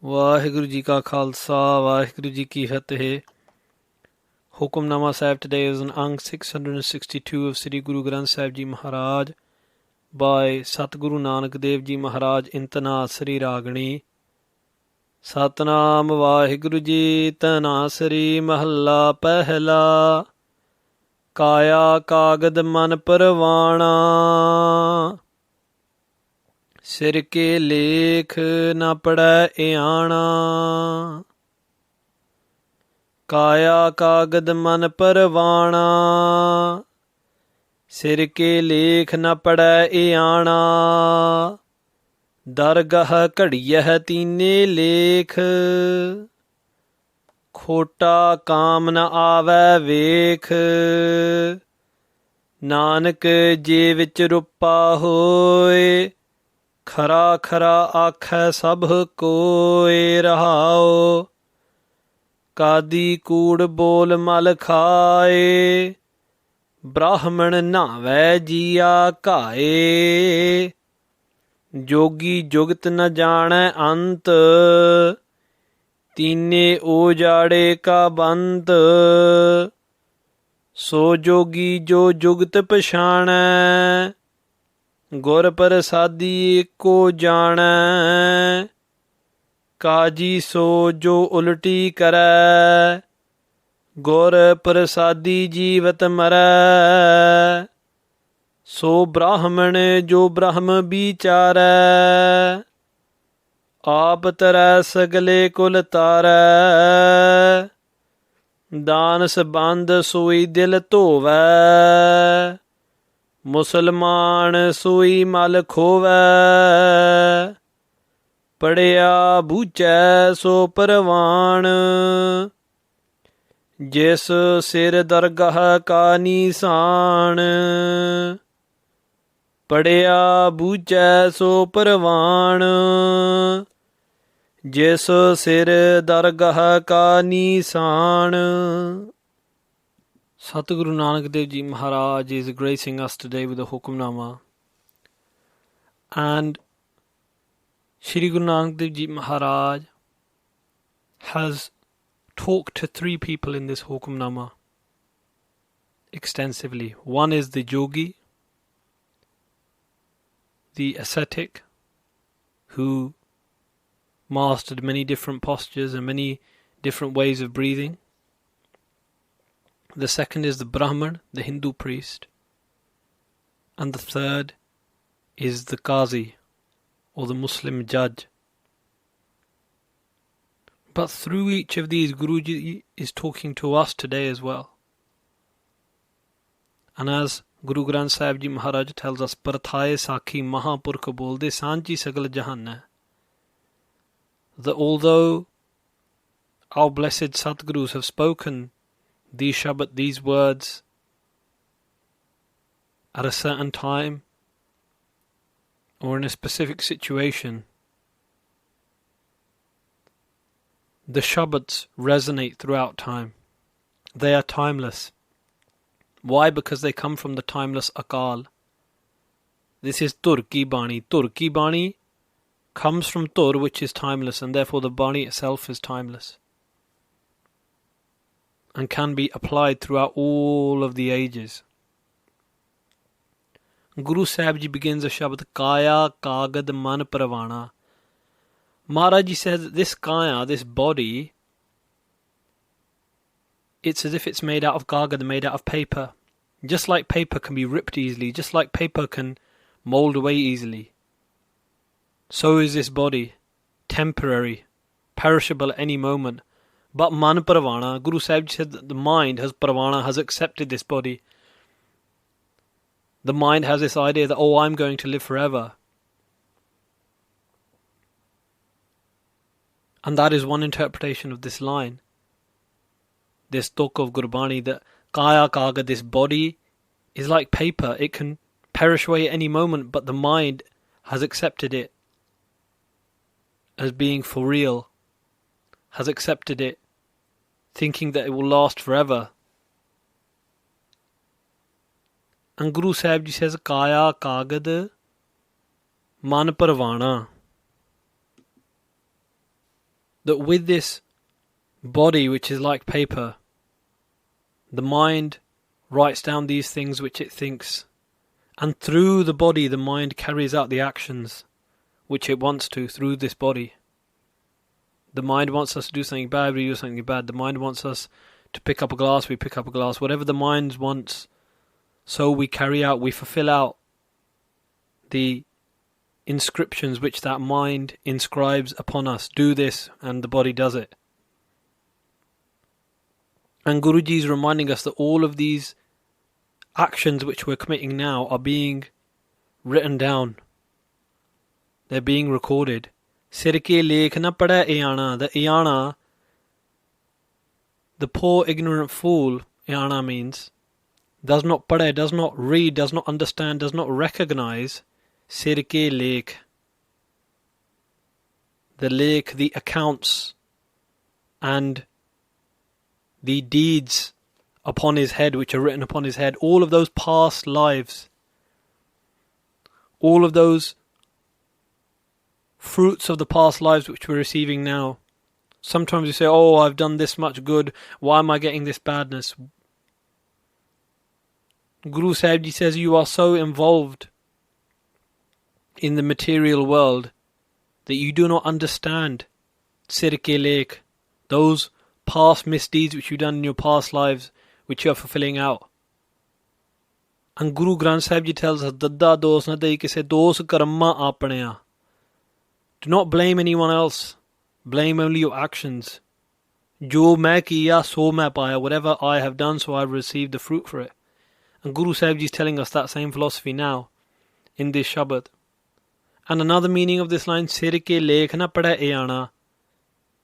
ਵਾਹਿਗੁਰੂ ਜੀ ਕਾ ਖਾਲਸਾ ਵਾਹਿਗੁਰੂ ਜੀ ਕੀ ਫਤਿਹ ਹੁਕਮਨਾਮਾ ਸਾਹਿਬ today is on Ang 662 of Sri Guru Granth Sahib Ji Maharaj by Satguru Nanak Dev Ji Maharaj in Tanasari Ragani Satnam Vaheguru Ji Tanasari Mahalla Pehla Kaya Kagad Man Parvana सिर के लेख न पड़ै आना काया कागद मन परवाना सिर के लेख न पड़ै आना दरगह घड़ियह तीने लेख खोटा काम न आवै वेख नानक जे विच रूपा होए खरा खरा आखै सब कोय रहाओ कादी कूड़ बोल मल खाए ब्राह्मण नावै जिया घाए जोगी जुगत न जाणै अंत तीने ओजाड़े का बंत सो जोगी जो जुगत पछाणै गुर प्रसादी एको जाणै काजी सो जो उलटी करै गुर प्रसादी जीवत मरै सो ब्राह्मण जो ब्रह्म बिचारै आप तरै सगले कुल तारै दान सबंध सोई दिल धोवै मुसलमान सोई मल खोवै पढ़िया बूझै सो परवान जिस सिर दरगाह का निशान पढ़िया बूझै सो परवान जिस सिर दरगाह का निशान Satguru Nanak Dev Ji Maharaj is gracing us today with a Hukamnama, and Shri Guru Nanak Dev Ji Maharaj has talked to three people in this Hukamnama extensively. One is the Yogi, the ascetic, who mastered many different postures and many different ways of breathing. The second is the Brahmin, the Hindu priest. And the third is the Qazi, or the Muslim judge. But through each of these, Guruji is talking to us today as well. And as Guru Granth Sahib Ji Maharaj tells us, Parthaye Sakhi Mahapurkh Bolde Sanchi Sagal Jahanna, that although our blessed Satgurus have spoken these Shabad, these words, at a certain time or in a specific situation, the Shabads resonate throughout time. They are timeless. Why? Because they come from the timeless Akal. This is Tur Ki Bani. Tur Ki Bani comes from Tur, which is timeless, and therefore the Bani itself is timeless and can be applied throughout all of the ages. Guru Sahib Ji begins a Shabad, Kaya Kagad Man Pravana. Maharaj Ji says that this Kaya, this body, it's as if it's made out of Kagad, made out of paper. Just like paper can be ripped easily, just like paper can mould away easily, so is this body, temporary, perishable at any moment. But man pravana, Guru Sahib said that the mind has pravana, has accepted this body. The mind has this idea that, oh, I'm going to live forever. And that is one interpretation of this line, this talk of Gurbani, that Kaya Kaga, this body, is like paper. It can perish away at any moment, but the mind has accepted it as being for real, has accepted it, thinking that it will last forever. And Guru Sahib Ji says, Kaya Kagad Man Parvana. that with this body which is like paper, the mind writes down these things which it thinks, and through the body the mind carries out the actions which it wants to through this body. The mind wants us to do something bad, we do something bad. The mind wants us to pick up a glass, we pick up a glass. Whatever the mind wants, so we carry out, we fulfill out the inscriptions which that mind inscribes upon us. Do this, and the body does it. And Guruji is reminding us that all of these actions which we're committing now are being written down. They're being recorded. Sir ke lekh na pada ayana. The ayana, the poor ignorant fool, ayana means, does not pada, does not read, does not understand, does not recognize sir ke lekh. The lekh, the accounts, and the deeds upon his head, which are written upon his head, all of those past lives, all of those fruits of the past lives which we're receiving now. Sometimes we say, oh, I've done this much good, why am I getting this badness? Guru Sahib Ji says, you are so involved in the material world that you do not understand sir ke lekh, those past misdeeds which you've done in your past lives, which you are fulfilling out. And Guru Granth Sahib Ji tells us, Dadda dos na dei kise dos karma apneya. Do not blame anyone else. Blame only your actions. Jo main kiya, so main paya. Whatever I have done, so I have received the fruit for it. And Guru Sahib Ji is telling us that same philosophy now, in this Shabad. And another meaning of this line, Sir ke lekh na pada ayana.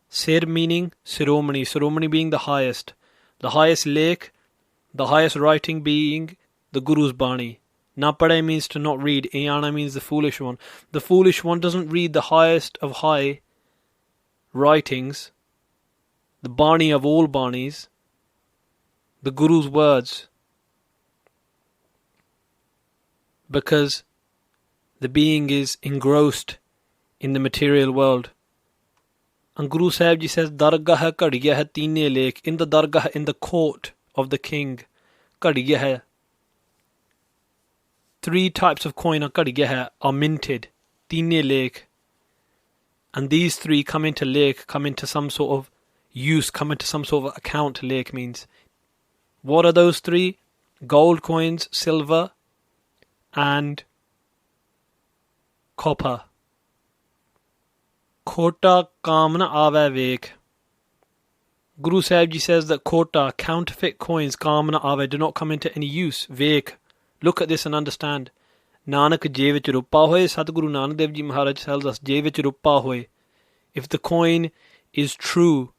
Sir meaning Siromani. Siromani being the highest lekh, the highest writing being the Guru's Bani. Na pade means to not read. Ayana means the foolish one. The foolish one doesn't read the highest of high writings, the Bani of all Banis, the Guru's words, because the being is engrossed in the material world. And Guru Sahib Ji says, Dargah hai kadiya hai teene lekh. In the Dargah, in the court of the king, kadiya hai. 3 types of coin are minted. Teene lekh. And these 3 come into lekh, come into some sort of use, come into some sort of account, lekh means. What are those 3? Gold coins, silver, and copper. Khota kamna ave vek. Guru Sahib Ji says that khota, counterfeit coins, kamna ave, do not come into any use. Vek. Look at this and understand. Nanak je vich rupa hoye. Sadguru Nanak Dev Ji Maharaj tells us, je vich rupa hoye. If the coin is true,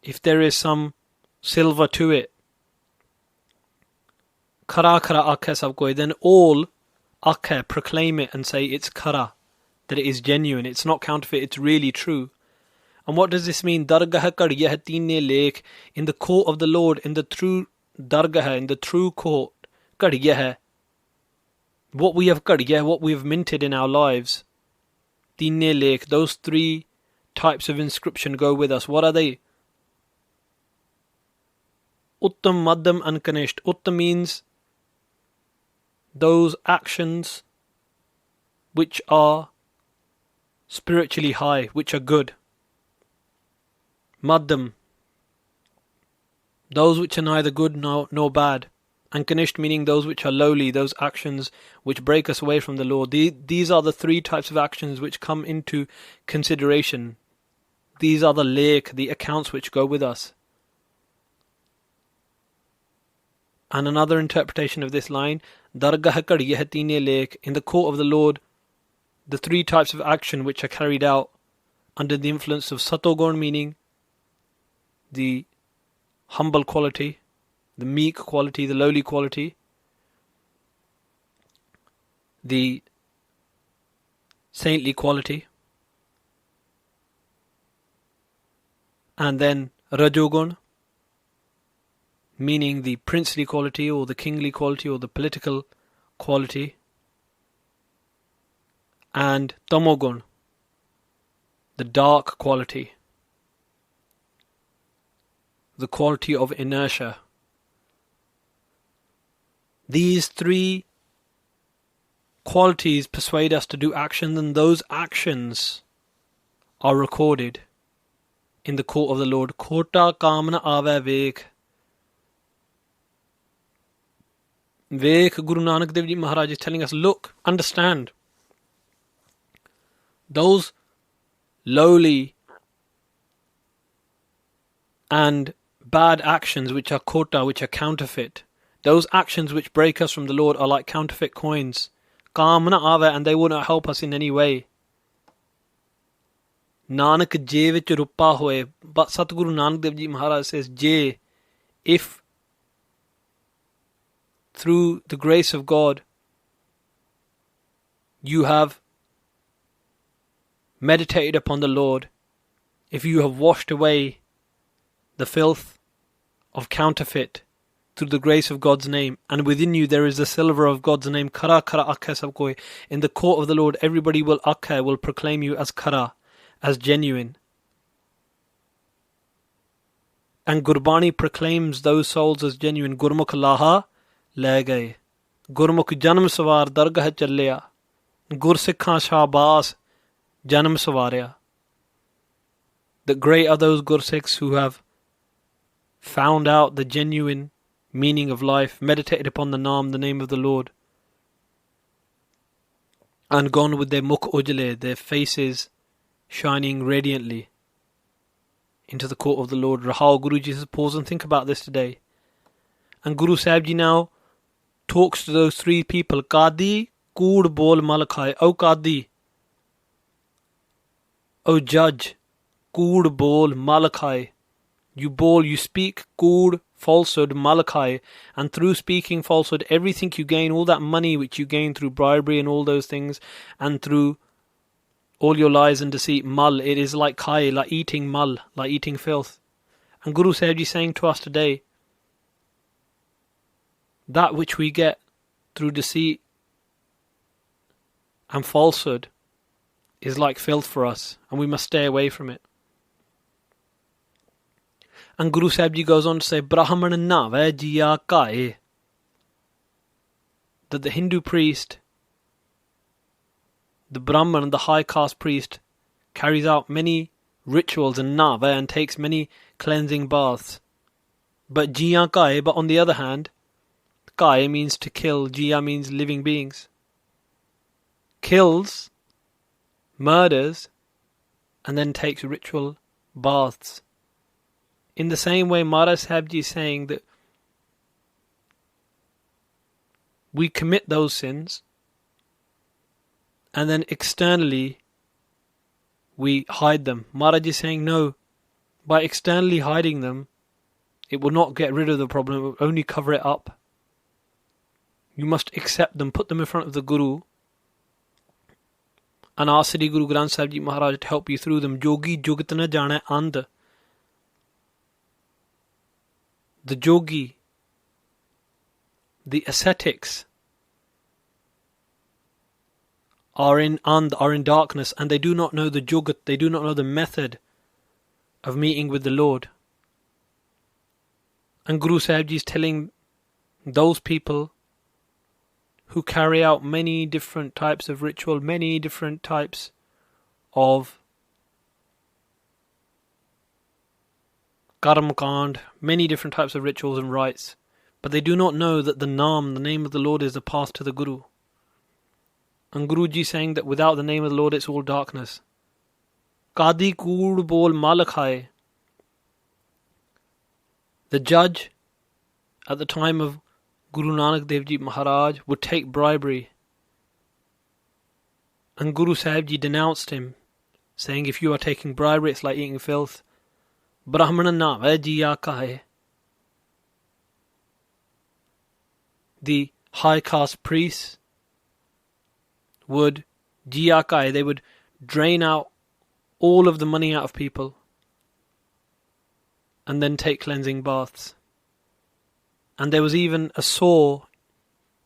if there is some silver to it, khara khara akhe sab koi, then all akhe proclaim it and say it's khara, that it is genuine, it's not counterfeit, it's really true. And what does this mean? Dargah kadiya hai teene lekh. In the court of the Lord, in the true dargah, in the true court, kadiya hai. What we have kadiya, what we have minted in our lives, teene lekh, those 3 types of inscription go with us. What are they? Uttam, Madhyam and Kanishth. Uttam means those actions which are spiritually high, which are good. Madhyam, those which are neither good nor bad. And Kanishth meaning those which are lowly, those actions which break us away from the Lord. These are the 3 types of actions which come into consideration. These are the lekh, the accounts which go with us. And another interpretation of this line, Dargah kadiya hai teene lekh. In the court of the Lord, the 3 types of action which are carried out under the influence of Satogun, meaning the humble quality, the meek quality, the lowly quality, the saintly quality, and then Rajogun, meaning the princely quality or the kingly quality or the political quality, and Tamogun, the dark quality, the quality of inertia. These three qualities persuade us to do actions, and those actions are recorded in the court of the Lord. Khota kamna ave vekh. Vekh, Guru Nanak Dev Ji Maharaj is telling us, look, understand. Those lowly and bad actions which are khota, which are counterfeit, those actions which break us from the Lord are like counterfeit coins. Kamna ave, and they will not help us in any way. Nanak je vich rupa hoye. But Satguru Nanak Dev Ji Maharaj says, je, if through the grace of God you have meditated upon the Lord, if you have washed away the filth of counterfeit through the grace of God's name, and within you there is the silver of God's name, Khara Khara Akha Sab Koi. In the court of the Lord, everybody will Akha, will proclaim you as Khara, as genuine. And Gurbani proclaims those souls as genuine. Gurmukh Laha Le Gaye. Gurmukh Janam Sawar Dargah Challiya. Gursikhan Shahbaz Janam Sawarya. The great are those Gursikhs who have found out the genuine meaning of life, meditated upon the Naam, the name of the Lord, and gone with their mukh ujle, their faces shining radiantly into the court of the Lord. Rahul Guruji says, pause and think about this today. And Guru Sahib Ji now talks to those three people. Qadi kood bol malakhai. O Qadi, O judge, kood bol malakhai. You speak kood, falsehood, malachi, and through speaking falsehood, everything you gain, all that money which you gain through bribery and all those things, and through all your lies and deceit, mal, it is like khai, like eating mal, like eating filth. And Guru Sahib Ji is saying to us today, that which we get through deceit and falsehood is like filth for us, and we must stay away from it. And Guru Sahib Ji goes on to say, Brahmin nave jiya kae, that the Hindu priest, the Brahmin, the high caste priest, carries out many rituals and nave, and takes many cleansing baths. But jiya kae, but on the other hand, kae means to kill, jiya means living beings. Kills, murders, and then takes ritual baths. In the same way, Maharaj Sahib Ji is saying that we commit those sins, and then externally we hide them. Maharaj is saying, no, by externally hiding them, it will not get rid of the problem, it will only cover it up. You must accept them, put them in front of the Guru, and ask Sri Guru Granth Sahib Ji Maharaj to help you through them. Yogi jugat na jane and. The yogi, the ascetics, are in darkness, and they do not know the jugat, they do not know the method of meeting with the Lord. And Guru Sahib Ji is telling those people who carry out many different types of ritual, many different types of Karma Kand, many different types of rituals and rites, but they do not know that the Naam, the name of the Lord, is the path to the Guru. And Guruji is saying that without the name of the Lord, it's all darkness. Qadi kood bol malakhai. The judge at the time of Guru Nanak Dev Ji Maharaj would take bribery, and Guru Sahib Ji denounced him, saying, if you are taking bribery, it's like eating filth. Brahmana na hai jiya kahe. The high caste priests would jiya kahe, they would drain out all of the money out of people and then take cleansing baths. And there was even a saw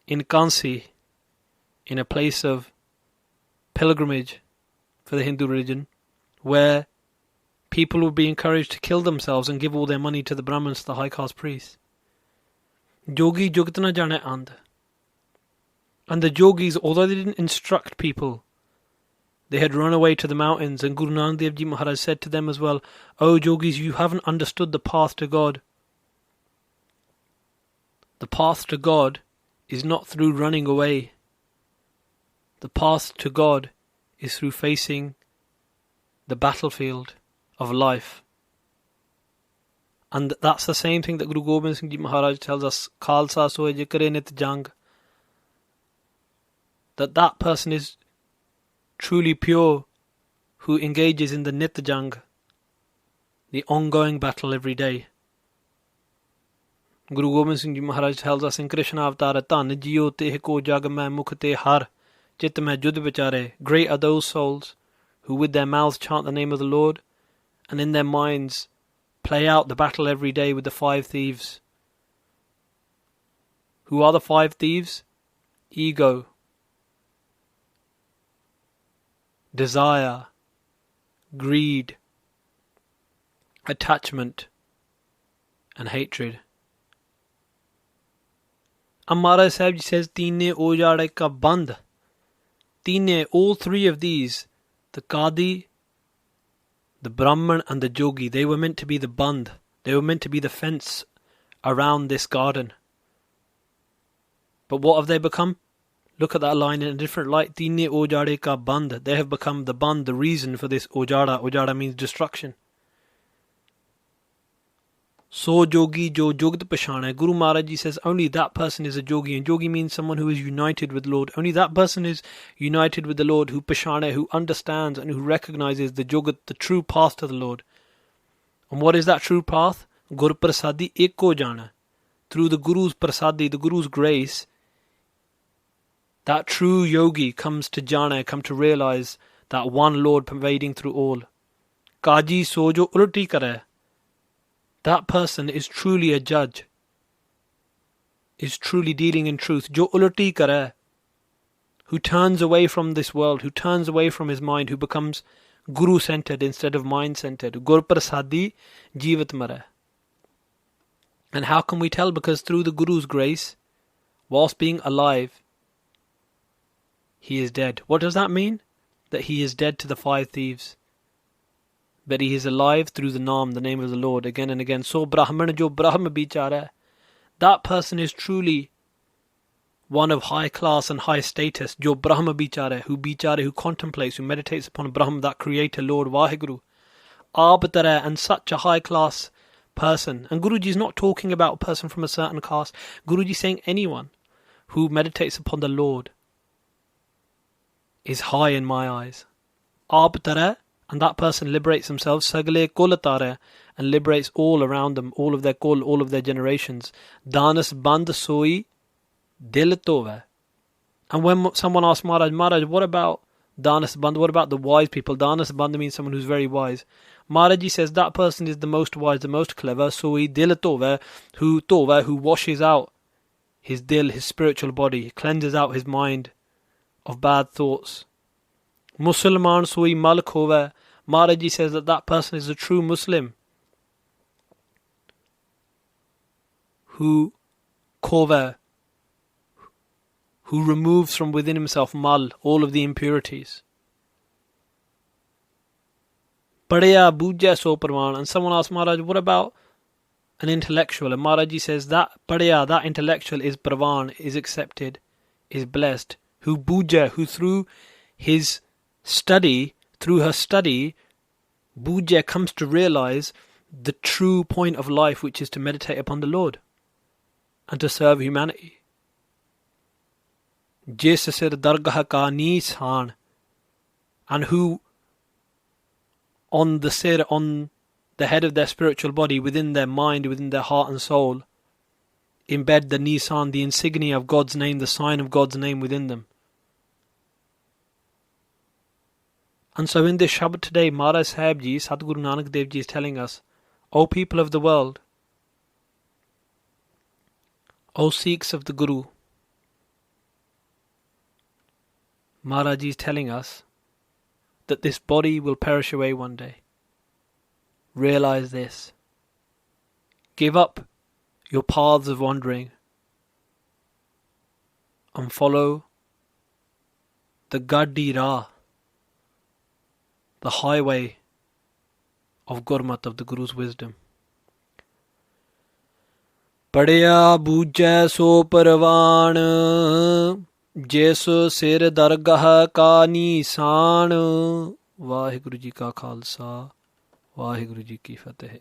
in Qazi, in a place of pilgrimage for the Hindu religion, where people would be encouraged to kill themselves and give all their money to the Brahmins, the high caste priests. Yogi jugat na jane and. And the yogis, although they didn't instruct people, they had run away to the mountains, and Guru Nanak Dev Ji Maharaj said to them as well, "Oh yogis, you haven't understood the path to God. The path to God is not through running away. The path to God is through facing the battlefield of life." And that's the same thing that Guru Gobind Singh Ji Maharaj tells us, Khalsa soe je kare nit jang, that person is truly pure who engages in the nit jang, the ongoing battle every day. Guru Gobind Singh Ji Maharaj tells us in Krishna Avatar, Dhan jiyo te ko jag mein mukh te har, chit mein jud vichare. Great are those souls who with their mouths chant the name of the Lord, and in their minds play out the battle every day with the 5 thieves. Who are the 5 thieves? Ego, desire, greed, attachment, and hatred. And Maharaj Sahib Ji says, Teene ojade ka band. Teene, all 3 of these, the Qazi, the Brahmin and the Yogi, they were meant to be the band. They were meant to be the fence around this garden. But what have they become? Look at that line in a different light. Teene ojade ka band. They have become the band, the reason for this ojada. Ojada means destruction. So yogi jo jugd pashana. Guru Maharaj Ji says only that person is a yogi, and yogi means someone who is united with the Lord. Only that person is united with the Lord who pashana, who understands and who recognizes the jugd, the true path to the Lord. And what is that true path? Gur prasadi eko jana. Through the Guru's prasadi, the Guru's grace, that true yogi comes to jana, come to realize that one Lord pervading through all. Qazi sojo ulti kare. That person is truly a judge, is truly dealing in truth. Jo ulti kare, who turns away from this world, who turns away from his mind, who becomes Guru-centered instead of mind-centered. Gur prasadi jivat mare. And how can we tell? Because through the Guru's grace, whilst being alive, he is dead. What does that mean? That he is dead to the 5 thieves. But he is alive through the Naam, the name of the Lord, again and again. So Brahman jo Brahma bichara, that person is truly one of high class and high status. Jo Brahma bichara, who contemplates, who meditates upon Brahma, that creator Lord Vaheguru. Aap tara, and such a high class person. And Guruji is not talking about a person from a certain caste. Guruji is saying anyone who meditates upon the Lord is high in my eyes. Aap tara, and that person liberates themselves, sagale kolatare, and liberates all around them, all of their kol, all of their generations. Danas band soi dil tove. And when someone asks Maharaj, what about Danas band? What about the wise people? Danas band means someone who's very wise. Maharaj says that person is the most wise, the most clever. Soi dil tove, who washes out his dil, his spiritual body, cleanses out his mind of bad thoughts. Musulman soi mal khove. Maharaj says that person is a true Muslim who khove, who removes from within himself mal, all of the impurities. Padya bujya so parvan. And someone asked Maharaj, what about an intellectual? And Maharaj says that padya, that intellectual is parvan, is accepted, is blessed. Who bujya, who through his study, through her study, Bujya comes to realize the true point of life, which is to meditate upon the Lord and to serve humanity. Jis sir dargah ka nisan, and who on the sir, on the head of their spiritual body, within their mind, within their heart and soul, embed the nisan, the insignia of God's name, the sign of God's name within them. And so in this Shabbat today, Maharaj Sahib Ji, Sadguru Nanak Dev Ji is telling us, O people of the world, O Sikhs of the Guru, Maharaj Ji is telling us that this body will perish away one day. Realize this. Give up your paths of wandering and follow the Gaddi Rah, the highway of Gurmat, of the Guru's wisdom. Padya bujjai so parvan, ਜਿਸ ਸਿਰ ਦਰਗਾਹ ਕਾ ਨੀਸਾਨ। ਵਾਹਿਗੁਰੂ ਜੀ ਕਾ ਖਾਲਸਾ, ਵਾਹਿਗੁਰੂ ਜੀ ਕੀ ਫਤਿਹ।